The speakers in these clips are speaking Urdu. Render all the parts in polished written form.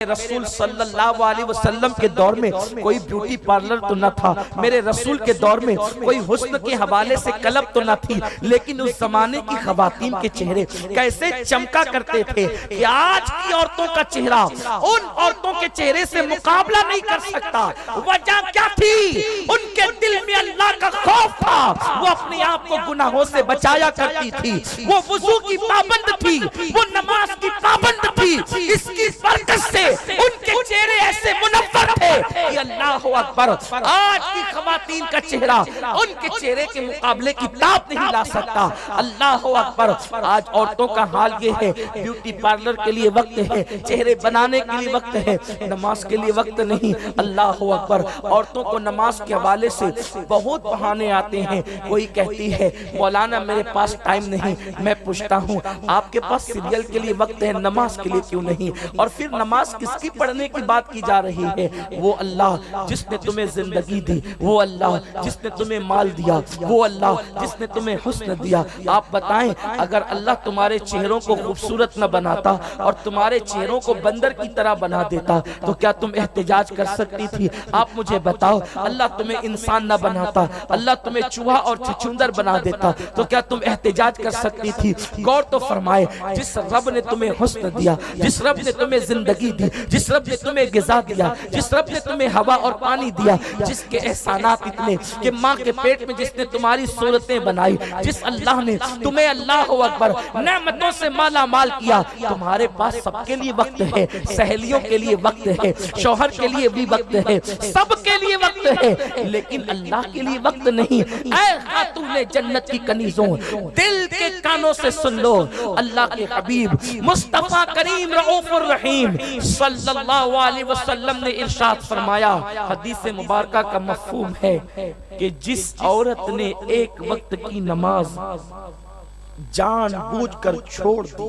رسول صلی اللہ علیہ وسلم کے دور میں کوئی بیوٹی پارلر تو نہ تھا، میرے رسول کے دور میں کوئی حسن کے حوالے سے کلب تو نہ تھی، لیکن اس زمانے کی خواتین کے چہرے کیسے چمکا کرتے تھے کہ آج کی عورتوں کا چہرہ ان عورتوں کے چہرے سے مقابلہ نہیں کر سکتا۔ وجہ کیا تھی؟ ان کے دل میں اللہ کا خوف تھا، وہ اپنے آپ کو گناہوں سے بچایا کرتی تھی، وہ وضو کی پابند تھی، وہ نماز کی پابند تھی، اس کی برکت سے ان کے چہرے ایسے منور تھے کہ اللہ اکبر، آج کی خواتین کا چہرہ ان کے چہرے کے مقابلے کی تاب نہیں لا سکتا۔ اللہ اکبر، آج عورتوں کا حال یہ ہے، بیوٹی پارلر کے لیے وقت ہے، چہرے بنانے کے لیے وقت ہے، نماز کے لیے وقت نہیں۔ اللہ اکبر، عورتوں کو نماز کے حوالے سے بہت بہانے آتے ہیں۔ کوئی کہتی ہے مولانا میرے پاس ٹائم نہیں، میں پوچھتا ہوں آپ کے پاس سیریل کے لیے وقت ہے، نماز کے لیے کیوں نہیں؟ اور پھر نماز کس کی پڑھنے کی بات کی جا رہی ہے؟ وہ اللہ جس نے تمہیں زندگی دی، وہ اللہ جس نے تمہیں مال دیا، وہ اللہ جس نے تمہیں حسن دیا۔ آپ بتائیں اگر اللہ تمہارے چہروں کو خوبصورت نہ بناتا اور تمہارے چہروں کو بندر کی طرح بنا دیتا تو کیا تم احتجاج کر سکتی تھی؟ آپ مجھے بتاؤ، اللہ تمہیں انسان نہ بناتا، اللہ تمہیں چوہا اور چھچندر بنا دیتا تو کیا تم احتجاج کر سکتی تھی؟ غور تو فرمائے، جس رب نے تمہیں حسن دیا، جس رب نے تمہیں زندگی دی، جس رب نے تمہیں غذا دیا، جس رب نے تمہیں ہوا اور پانی دیا، جس کے احسانات اتنے کہ ماں کے پیٹ میں جس نے تمہاری صورتیں بنائی، جس اللہ نے تمہیں اللہ اکبر نعمتوں سے مالا مال کیا، تمہارے پاس سب کے لیے وقت ہے، سہیلیوں کے لیے وقت ہے، شوہر کے لیے بھی وقت ہے، سب کے لیے وقت ہے، لیکن اللہ کے لیے وقت نہیں۔ اے خاتون جنت کی کنیزوں، دل کے کانوں سے سن لو، اللہ کے حبیب مصطفیٰ کریم رؤوف الرحیم صلی اللہ علیہ وسلم نے ارشاد فرمایا، حدیث مبارکہ کا مفہوم ہے کہ جس عورت نے ایک وقت کی نماز جان بوجھ کر چھوڑ دی،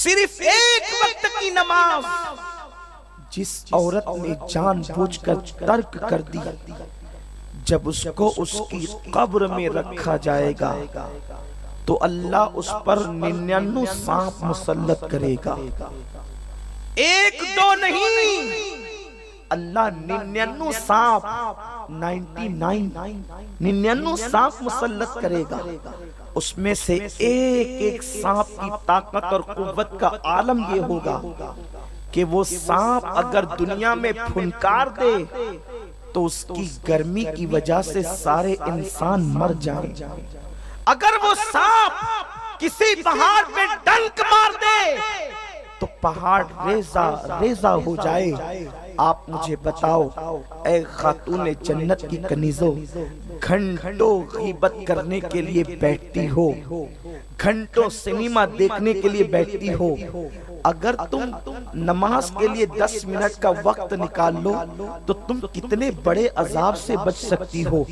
صرف ایک وقت کی نماز جس عورت نے جان بوجھ کر ترک کر دی، جب اس کو اس کی قبر میں رکھا جائے گا تو اللہ اس پر 99 سانپ مسلط کرے گا۔ ایک دو نہیں، اللہ 99 سانپ 99 سانپ مسلط کرے گا۔ اس میں سے ایک ایک سانپ کی طاقت اور قوت کا عالم یہ ہوگا کہ وہ سانپ اگر دنیا میں پھنکار دے تو اس کی گرمی کی وجہ سے سارے انسان مر جائیں۔ اگر وہ سانپ کسی پہاڑ پہ ڈنک مار دے تو پہاڑ ریزہ ریزہ ہو جائے۔ آپ مجھے بتاؤ اے خاتون جنت کی کنیزوں، گھنٹوں غیبت کرنے کے لیے بیٹھتی ہو، گھنٹوں سنیما دیکھنے کے لیے بیٹھتی ہو، اگر تم نماز کے لیے 10 منٹ کا وقت نکال لو تو تم کتنے بڑے عذاب سے بچ سکتی ہو،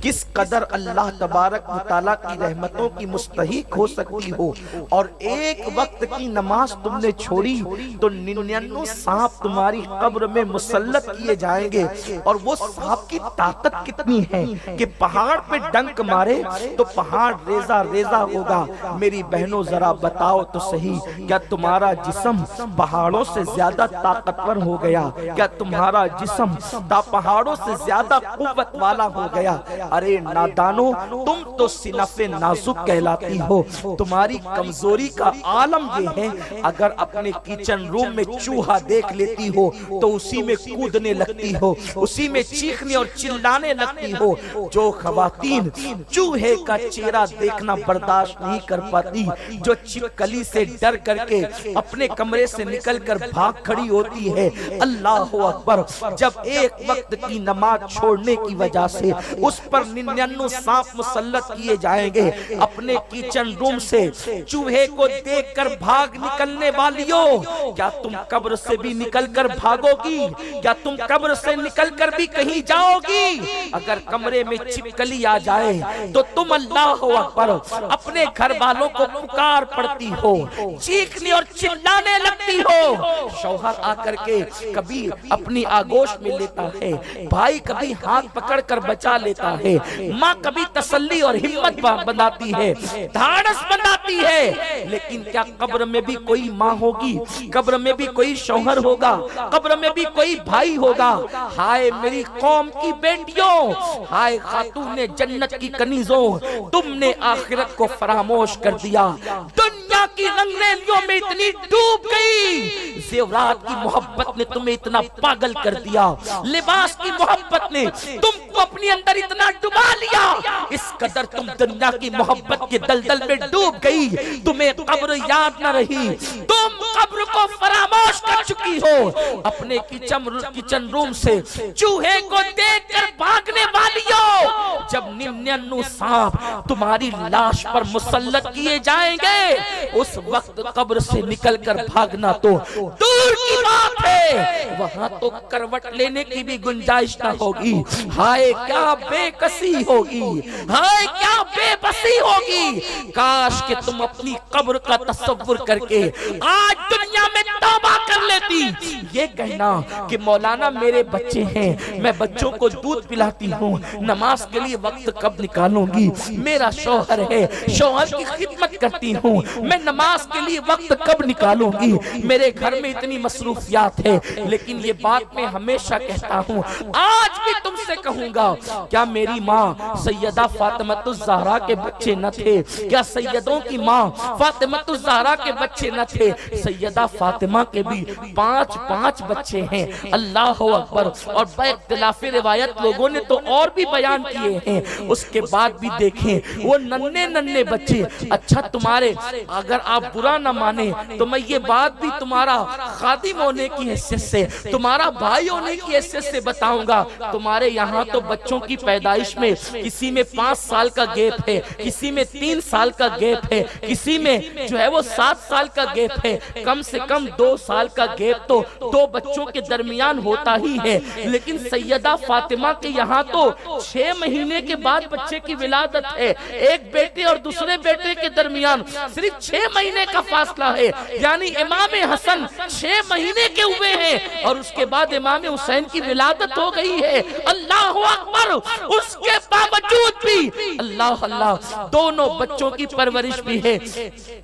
کس قدر اللہ تبارک و تعالیٰ کی رحمتوں کی مستحق ہو سکتی ہو۔ اور ایک وقت کی نماز تم نے چھوڑی تو 99 سانپ تمہاری قبر میں مسلط کیے جائیں گے۔ اور وہ سانپ کی طاقت کتنی ہے کہ پہاڑ پہ ڈنک مارے تو پہاڑ ریزہ ریزہ ہوگا۔ میری بہنوں ذرا بتاؤ تو صحیح، کیا تمہارا جسم پہاڑوں سے زیادہ طاقتور ہو گیا؟ کیا تمہارا جسم پہاڑوں سے زیادہ قوت والا ہو گیا؟ ارے نادانو، تم تو صنف نازک کہلاتی ہو۔ تمہاری کمزوری کا عالم یہ ہے، اگر اپنے کچن روم میں چوہا دیکھ لیتی ہو تو اسی میں کودنے لگتی ہو، اسی میں چیخنے اور چلانے لگتی ہو۔ جو خواتین چوہے کا چہرہ دیکھنا برداشت نہیں کر پاتی، جو چھپکلی سے ڈر کر کے اپنے کمرے سے نکل کر بھاگ کھڑی ہوتی ہے، اللہ اکبر، جب ایک وقت کی نماز چھوڑنے کی وجہ سے اس پر 99 سانپ مسلط کیے جائیں گے۔ اپنے کچن روم سے چوہے کو دیکھ کر بھاگ نکلنے والیوں، کیا تم قبر سے بھی نکل کر بھاگو گی؟ کیا تم قبر سے نکل کر بھی کہیں جاؤ گی؟ اگر کمرے میں چھپکلی آ جائے تو تم اللہ اکبر اپنے گھر والوں کو پکار پڑتی ہو، چیخنے اور چلانے لگتی ہو، شوہر آ کر کے کبھی اپنی آگوش میں لیتا ہے، بھائی کبھی ہاتھ پکڑ کر بچا لیتا ہے، ماں کبھی تسلی اور ہمت بناتی ہے، دھاڑس بناتی ہے، لیکن کیا قبر میں بھی کوئی ماں ہوگی؟ قبر میں بھی کوئی شوہر ہوگا؟ قبر میں بھی کوئی بھائی ہوگا؟ ہائے میری قوم کی بیٹیوں، ہائے خاتون جنت کی کنیزوں، تم نے آخرت کو فراموش کر دیا، دنیا کی رنگریلیوں میں اتنی ڈوب گئی، زیورات کی محبت نے تمہیں اتنا پاگل کر دیا، لباس کی محبت نے تم کو اپنی اندر اتنا ڈبا لیا، اس قدر تم دنیا کی محبت کے دلدل میں ڈوب گئی، تمہیں قبر یاد نہ رہی، تم قبر کو فراموش کر چکی ہو۔ اپنے کچن روم سے چوہے کو دیکھ کر بھاگنے والیوں، جب ننانوے سانپ تمہاری لاش پر مسلط کیے جائیں گے، اس وقت قبر سے نکل کر بھاگنا تو دور کی بات ہے، وہاں تو کروٹ لینے کی بھی گنجائش نہ ہوگی۔ ہائے کیا بے کسی ہوگی، ہائے کیا بے بسی ہوگی، کاش کہ تم اپنی قبر کا تصور کر کے آج دنیا میں توبہ کر لیتی۔ یہ کہنا کہ مولانا میرے بچے ہیں، میں بچوں کو دودھ پلاتی ہوں، نماز کے لیے وقت کب نکالوں گی، میرا شوہر ہے، شوہر کی خدمت کرتی ہوں، میں نماز کے لیے وقت کب نکالوں گی، میرے گھر میں اتنی مصروفیات ہے، لیکن یہ بات میں ہمیشہ کہتا ہوں، آج بھی تم سے کہوں گا، کیا میری ماں سیدہ فاطمۃ الزہرا کے بچے نہ تھے؟ کیا سیدوں کی ماں فاطمۃ الزہرا کے بچے نہ تھے؟ سیدہ فاطمہ کے بھی پانچ بچے ہیں، اللہ اکبر، اور بے اختلاف روایت لوگوں نے تو اور بھی بیان کیے ہیں۔ اس کے بعد بھی دیکھیں وہ ننھے بچے، اچھا تمہارے اگر آپ برا نہ مانیں تو میں یہ بات بھی تمہارا خادم ہونے کی حیثیت سے، تمہارا بھائی ہونے کی حیثیت سے بتاؤں گا، تمہارے یہاں تو بچوں کی پیدائش میں کسی میں 5 سال کا گیپ ہے، کسی میں 3 سال کا گیپ ہے، کسی میں جو ہے وہ 7 سال کا گیپ ہے، کم سے کم 2 سال کا گیپ تو 2 بچوں کے درمیان ہوتا ہی ہے، لیکن سیدہ فاطمہ کے یہاں تو 6 مہینے کے بعد بچے کی ولادت ہے، ایک بیٹے اور دوسرے بیٹے کے درمیان صرف 6 مہینے کا فاصلہ ہے، یعنی امام حسن 6 مہینے کے ہوئے ہیں اور اس کے بعد امام حسین کی ولادت ہو گئی ہے، اللہ اکبر، اس کے باوجود بھی اللہ دونوں بچوں کی پرورش بھی ہے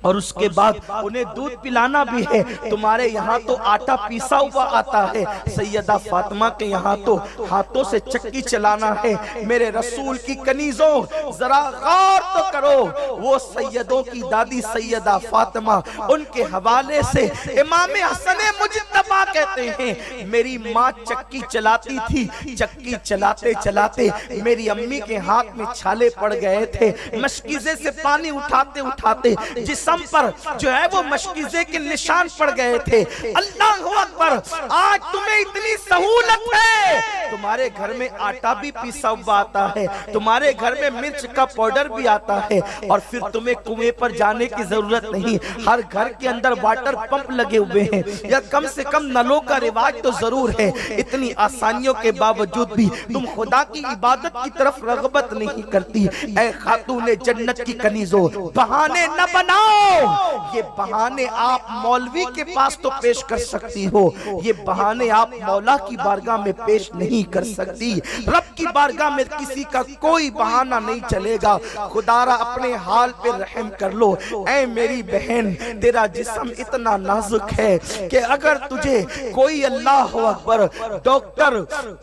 اور اس کے بعد انہیں دودھ پلانا بھی ہے۔ تمہارے یہاں تو آٹا پیسا ہوا آتا ہے، سیدہ فاطمہ کے یہاں تو ہاتھوں سے چکی چلانا ہے۔ میرے رسول کی کنیزوں ذرا غور تو کرو، وہ سیدوں کی دادی سیدہ فاطمہ، ان کے حوالے سے امام حسن مجتبی کہتے ہیں میری ماں چکی چلاتی تھی، چکی چلاتے چلاتے میری امی کے ہاتھ میں چھالے پڑ گئے تھے، مشکیزے سے پانی اٹھاتے اٹھاتے جسم پر جو ہے وہ مشکیزے کے نشان پڑ گئے تھے۔ اللہ اکبر، آج تمہیں اتنی سہولت ہے، تمہارے گھر میں آٹا بھی پیسا ہوا آتا ہے، تمہارے گھر میں مرچ کا پاؤڈر بھی آتا ہے، اور پھر تمہیں کنویں پر جانے کی ضرورت نہیں، ہر گھر کے اندر واٹر پمپ لگے ہوئے ہیں، یا کم سے کم نلوں کا رواج تو ضرور ہے۔ اتنی آسانیوں کے باوجود بھی تم خدا کی عبادت کی طرف رغبت نہیں کرتی۔ اے خاتون جنت کی کنیزوں، بہانے نہ بناؤ، یہ بہانے آپ مولوی کے پاس تو پیش کر سکتی ہو، یہ بہانے آپ مولا کی بارگاہ میں پیش نہیں کر سکتی۔ رب کی بارگاہ میں کسی کا کوئی بہانہ نہیں چلے گا۔ خدا را اپنے حال پہ رحم کر لو۔ اے میری بہن، تیرا جسم اتنا نازک ہے کہ اگر تجھے کوئی اللہ اکبر ڈاکٹر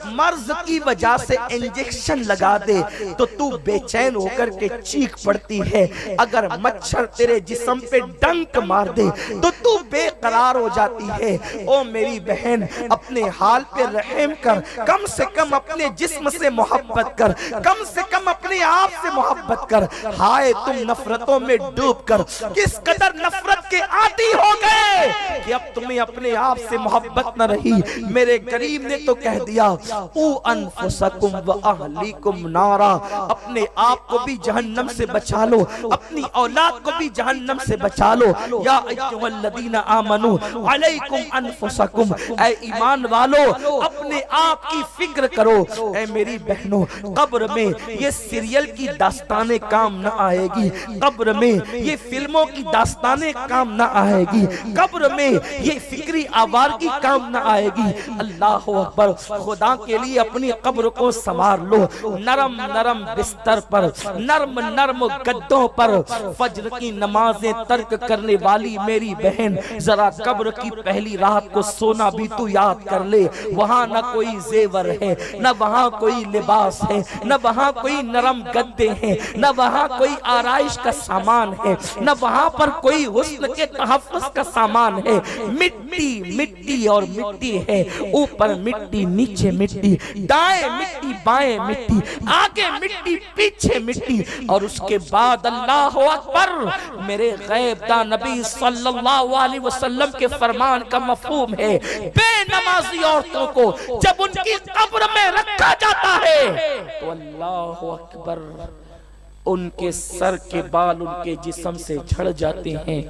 مرض کی وجہ سے انجیکشن لگا دے تو تو بے چین ہو کر کے چیخ پڑتی ہے، اگر مچھر تیرے جسم پہ ڈنک مار دے تو تو بے قرار ہو جاتی ہے۔ او میری بہن، اپنے حال پہ رحم کر، کم سے کم اپنے جسم سے محبت کر، کم سے کم اپنے آپ سے محبت کر۔ ہائے تم نفرتوں میں ڈوب کر کس قدر نفرت کے عادی ہو گئے کہ اب تمہیں اپنے آپ سے محبت نہ رہی۔ میرے کریم نے تو کہہ دیا او انفسکم و اہلیکم نارا، اپنے آپ کو بھی جہنم سے بچا لو، اپنی اولاد کو بھی جہنم سے بچا لو۔ یا ایھا الذین آمنوا علیکم انفسکم انفسکم، اے ایمان والو اپنے آپ کی فکر کرو۔ اے میری بہنوں، قبر میں یہ سیریل کی داستانیں کام نہ آئے گی، قبر میں یہ فلموں کی داستانیں کام نہ آئے گی، قبر میں یہ فکری آوارگی کام نہ آئے گی۔ اللہ اکبر، خدا کے لیے اپنی قبر کو سنوار لو، نرم نرم بستر پر، نرم نرم گدوں پر، فجر کی نمازیں ترک کرنے والی میری بہن، ذرا قبر کی پہلی رات کو سونا بھی تو یاد کر لے۔ وہاں نہ کوئی زیور ہے، نہ وہاں کوئی لباس ہے، نہ وہاں کوئی نرم گدے ہیں، نہ وہاں کوئی آرائش کا سامان ہے، نہ وہاں پر کوئی حسن کے تحفظ کا سامان ہے۔ مٹی مٹی اور مٹی ہے، اوپر مٹی نیچے مٹی، دائیں مٹی بائیں مٹی، آگے مٹی پیچھے مٹی، اور اس کے بعد اللہ اکبر، میرے غیب دا نبی صلی اللہ علیہ وسلم کے فرمان کا مفہوم ہے، بے نمازی عورتوں کو جب ان کی قبر میں رکھا جاتا ہے تو اللہ اکبر، ان کے سر کے بال ان کے جسم سے جھڑ جاتے ہیں،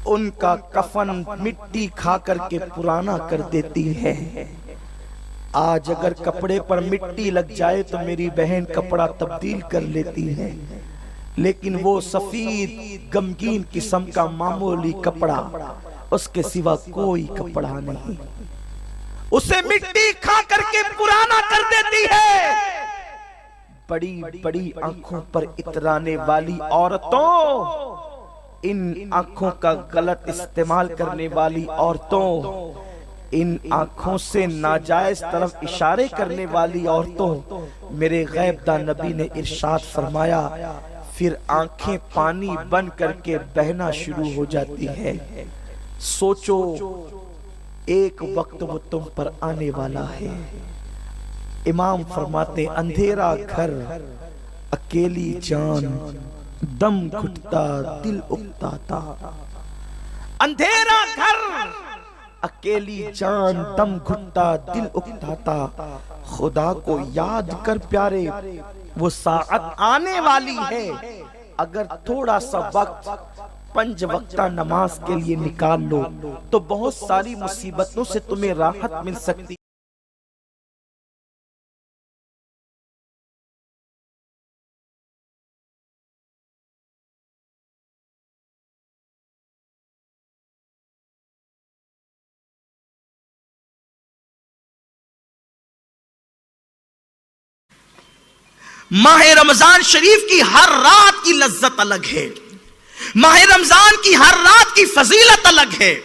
ان کا کفن مٹی کھا کر کے پرانا کر دیتی ہے۔ آج اگر کپڑے پر مٹی لگ جائے تو میری بہن کپڑا تبدیل کر لیتی ہے، لیکن وہ سفید غمگین قسم کا معمولی کپڑا، اس کے سوا کوئی کپڑا نہیں، اسے مٹی کھا کر کے پرانا کر دیتی ہے۔ بڑی بڑی آنکھوں پر اترانے والی عورتوں، ان آنکھوں کا غلط استعمال کرنے والی عورتوں، ان آنکھوں سے ناجائز طرف اشارے کرنے والی عورتوں، میرے غیب دا نبی نے ارشاد فرمایا پھر آنکھیں پانی بن کر کے بہنا شروع ہو جاتی ہے۔ سوچو ایک وقت وہ تم پر آنے والا ہے۔ امام فرماتے اندھیرا گھر اکیلی جان دم گھٹتا دل اکتاتا، اندھیرا گھر اکیلی جان دم گھٹتا دل اکتاتا، خدا کو یاد کر پیارے، وہ ساعت آنے والی ہے، اگر تھوڑا سا وقت 5 وقتہ نماز کے لیے نکال لو تو بہت ساری مصیبتوں سے تمہیں راحت مل سکتی۔ ماہ رمضان شریف کی ہر رات کی لذت الگ ہے، ماہ رمضان کی ہر رات کی فضیلت الگ ہے،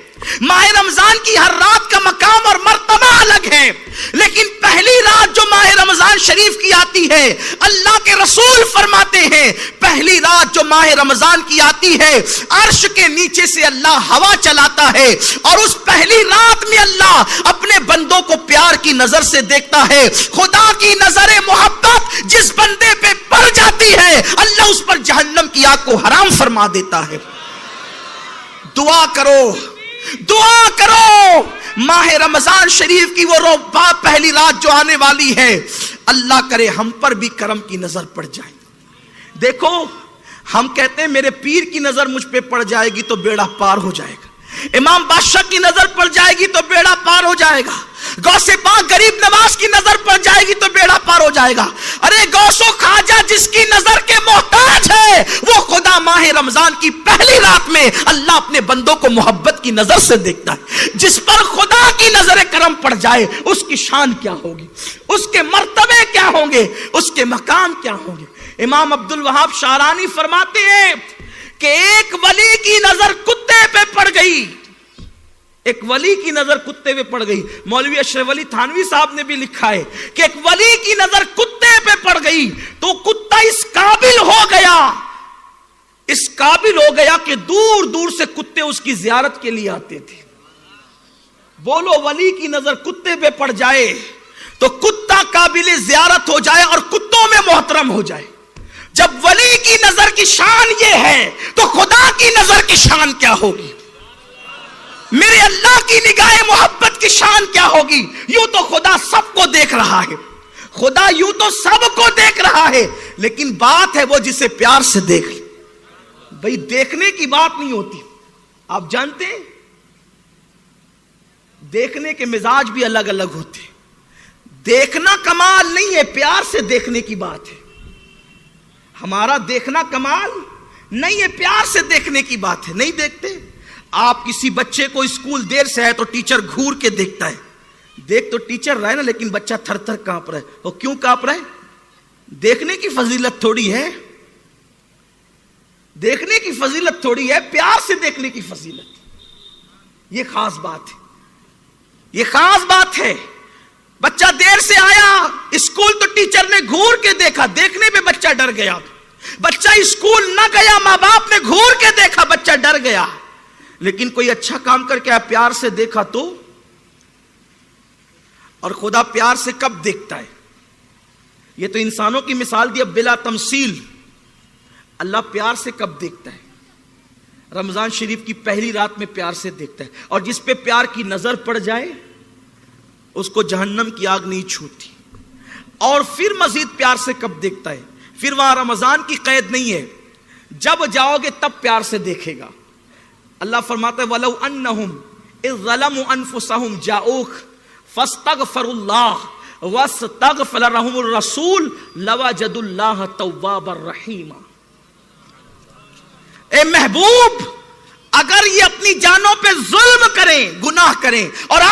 ماہ رمضان کی ہر رات کا مقام اور مرتبہ الگ ہے، لیکن پہلی رات جو ماہ رمضان شریف کی آتی ہے، اللہ کے رسول فرماتے ہیں پہلی رات جو ماہ رمضان کی آتی ہے، عرش کے نیچے سے اللہ ہوا چلاتا ہے، اور اس پہلی رات میں اللہ اپنے بندوں کو پیار کی نظر سے دیکھتا ہے۔ خدا کی نظر محبت جس بندے پہ پڑ جاتی ہے، اللہ اس پر جہنم کی آگ کو حرام فرما دیتا ہے۔ دعا کرو، دعا کرو، ماہ رمضان شریف کی وہ پہلی رات جو آنے والی ہے، اللہ کرے ہم پر بھی کرم کی نظر پڑ جائے۔ دیکھو ہم کہتے ہیں میرے پیر کی نظر مجھ پہ پڑ جائے گی تو بیڑا پار ہو جائے گا، امام بادشاہ کی نظر پڑ جائے گی تو بیڑا پار ہو جائے گا، غوث پاک غریب نواز کی نظر پڑ جائے گی تو بیڑا پار ہو جائے گا۔ ارے غوث و خواجہ جس کی نظر کے محتاج ہے، وہ خدا ماہ رمضان کی پہلی رات میں اللہ اپنے بندوں کو محبت کی نظر سے دیکھتا ہے۔ جس پر خدا کی نظر کرم پڑ جائے اس کی شان کیا ہوگی، اس کے مرتبے کیا ہوں گے، اس کے مقام کیا ہوں گے۔ امام عبد الوہاب شعرانی فرماتے ہیں کہ ایک ولی کی نظر کتے پہ پڑ گئی، ایک ولی کی نظر کتے پہ پڑ گئی۔ مولوی اشرف علی تھانوی صاحب نے بھی لکھا ہے کہ ایک ولی کی نظر کتے پہ پڑ گئی تو کتا اس قابل ہو گیا، اس قابل ہو گیا کہ دور دور سے کتے اس کی زیارت کے لیے آتے تھے۔ بولو ولی کی نظر کتے پہ پڑ جائے تو کتا قابل زیارت ہو جائے اور کتوں میں محترم ہو جائے۔ جب ولی کی نظر کی شان یہ ہے تو خدا کی نظر کی شان کیا ہوگی، میرے اللہ کی نگاہ محبت کی شان کیا ہوگی۔ یوں تو خدا سب کو دیکھ رہا ہے، خدا یوں تو سب کو دیکھ رہا ہے، لیکن بات ہے وہ جسے پیار سے دیکھ لے۔ بھئی دیکھنے کی بات نہیں ہوتی، آپ جانتے ہیں دیکھنے کے مزاج بھی الگ الگ ہوتے ہیں. دیکھنا کمال نہیں ہے، پیار سے دیکھنے کی بات ہے. ہمارا دیکھنا کمال نہیں ہے، پیار سے دیکھنے کی بات ہے. نہیں دیکھتے آپ کسی بچے کو اسکول دیر سے ہے تو ٹیچر گھور کے دیکھتا ہے. دیکھ تو ٹیچر رہا ہے نا، لیکن بچہ تھر تھر کانپ رہا ہے. وہ کیوں کانپ رہا ہے؟ دیکھنے کی فضیلت تھوڑی ہے، دیکھنے کی فضیلت تھوڑی ہے، پیار سے دیکھنے کی فضیلت. یہ خاص بات ہے، یہ خاص بات ہے. بچہ دیر سے آیا اسکول تو ٹیچر نے گھور کے دیکھا، دیکھنے پہ بچہ ڈر گیا. بچہ اسکول نہ گیا، ماں باپ نے گھور کے دیکھا، بچہ ڈر گیا. لیکن کوئی اچھا کام کر کے پیار سے دیکھا تو. اور خدا پیار سے کب دیکھتا ہے؟ یہ تو انسانوں کی مثال دی اب بلا تمثیل. اللہ پیار سے کب دیکھتا ہے؟ رمضان شریف کی پہلی رات میں پیار سے دیکھتا ہے. اور جس پہ پیار کی نظر پڑ جائے اس کو جہنم کی آگ نہیں چھوتی. اور پھر مزید پیار سے کب دیکھتا ہے؟ پھر وہاں رمضان کی قید نہیں ہے، جب جاؤ گے تب پیار سے دیکھے گا. اللہ فرماتا ہے وَلَوْ أَنَّهُمْ إِذْ ظَلَمُوا أَنفُسَهُمْ جَاءُوكَ فَاسْتَغْفَرُوا اللَّهَ وَاسْتَغْفَرَ لَهُمُ الرَّسُولُ لَوَجَدُوا اللَّهَ تَوَّابًا رَحِيمًا. اے محبوب، اگر یہ اپنی جانوں پہ ظلم کریں، گناہ کریں اور